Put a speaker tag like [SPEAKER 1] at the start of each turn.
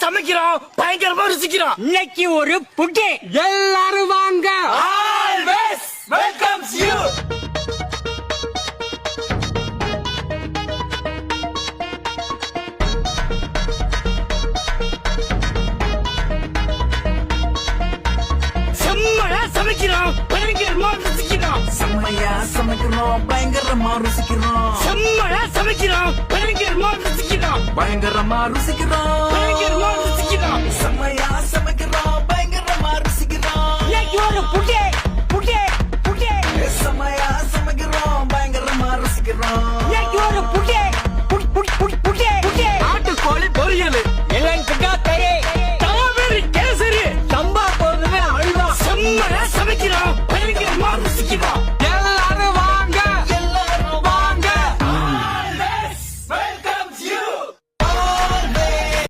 [SPEAKER 1] சமைக்கிறோம், பயங்கரமா ருசிக்கிறோம்.
[SPEAKER 2] இன்னைக்கு ஒரு புட்டி. எல்லாரும் வாங்க.
[SPEAKER 1] Always welcomes you. செம்மையா சமைக்கிறோம், பயங்கரமா ருசிக்கிறோம்.
[SPEAKER 3] செம்மையா சமைக்கிறோம், பயங்கரமா ருசிக்கிறோம்.
[SPEAKER 1] செம்மையா சமைக்கிறோம், பயங்கரமா ருசிக்கிறோம்.
[SPEAKER 3] பயங்கரமா ருசிக்கிறோம்.
[SPEAKER 1] பயங்கரமா ருசிக்கிறோம்.